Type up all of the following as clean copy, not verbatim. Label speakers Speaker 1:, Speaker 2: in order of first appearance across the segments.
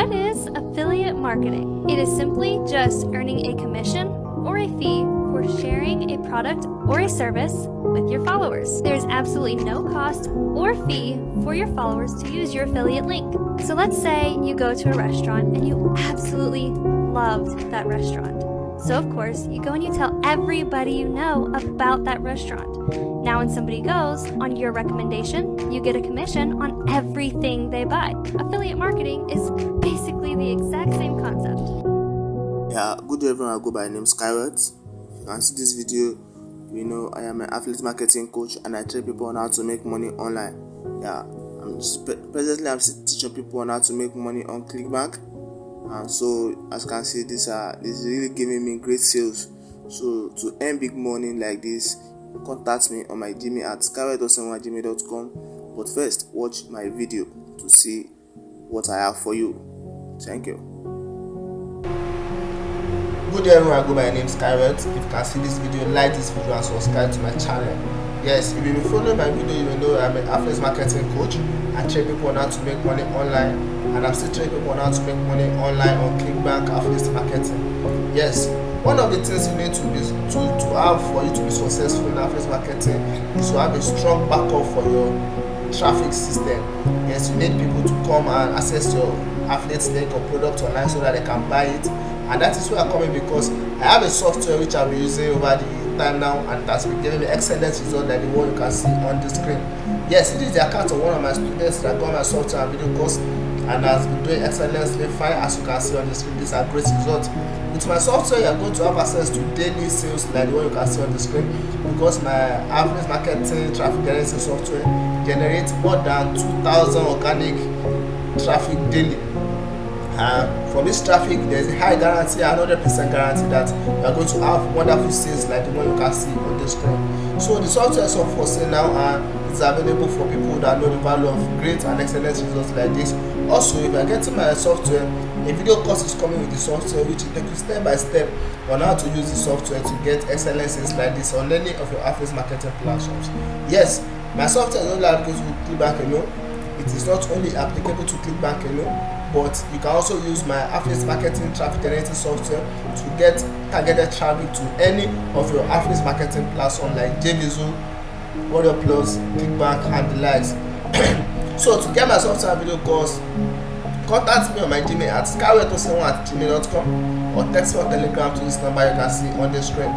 Speaker 1: What is affiliate marketing? It is simply just earning a commission or a fee for sharing a product or a service with your followers. There's absolutely no cost or fee for your followers to use your affiliate link. So let's say you go to a restaurant and you absolutely loved that restaurant. So of course, you go and you tell everybody you know about that restaurant. Now when somebody goes on your recommendation, you get a commission on everything they buy. Affiliate marketing is basically the exact same concept.
Speaker 2: Yeah, good day everyone. I go by the name Skyward. You can see this video. You know, I am an affiliate marketing coach and I train people on how to make money online. Yeah, presently I'm still teaching people on how to make money on ClickBank. And so as you can see, this is really giving me great sales. So to earn big money like this, contact me on my Gmail at skyward@gmail.com. But first, watch my video to see what I have for you. Thank you. Good day everyone, I go by the name Skyward. If you can see this video, like this video and subscribe to my channel. Yes, if you've been following my video, you will know I'm an affiliate marketing coach. I train people on how to make money online, and I'm still training people on how to make money online on ClickBank affiliate marketing. Yes, one of the things you need to have for you to be successful in affiliate marketing is to have a strong backup for your traffic system. Yes, you need people to come and access your affiliate link or product online so that they can buy it. And that is where I'm coming, because I have a software which I've been using over the time now, and it has been giving me excellent results like the one you can see on the screen. Yes, this is the account of one of my students that got my software and video course and has been doing excellently fine. As you can see on the screen, these are great results. With my software, you are going to have access to daily sales like the one you can see on the screen, because my affiliate marketing traffic generating software generates more than 2,000 organic traffic daily. From this traffic, there is a high guarantee, 100% guarantee that you are going to have wonderful sales like the one you can see on the screen. So the software is up for sale now, and it's available for people that know the value of great and excellent results like this. Also, if you are getting my software, a video course is coming with the software which will take you step by step on how to use the software to get excellent sales like this on any of your affiliate marketing platforms. Yes, my software is only applicable to ClickBank alone. It is not only applicable to ClickBank alone, but you can also use my affiliate marketing traffic generating software to get targeted traffic to any of your affiliate marketing platforms like JVZoo, Warrior Plus, ClickBank, and the likes. So to get my software video course, contact me on my Gmail at skyward@gmail.com or text me on Telegram to this number you can see on the screen.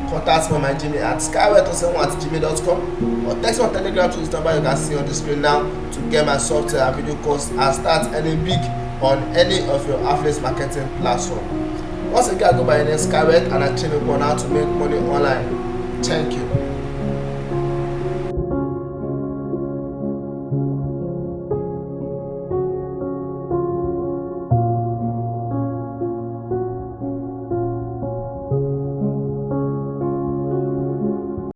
Speaker 2: Contact me on my Gmail at skyward@gmail.com or text me on Telegram to this number you can see on the screen now to get my software and video course and start earning big on any of your affiliate marketing platform. Once again, I go by the name Skyward and I train people on how to make money online. Thank you.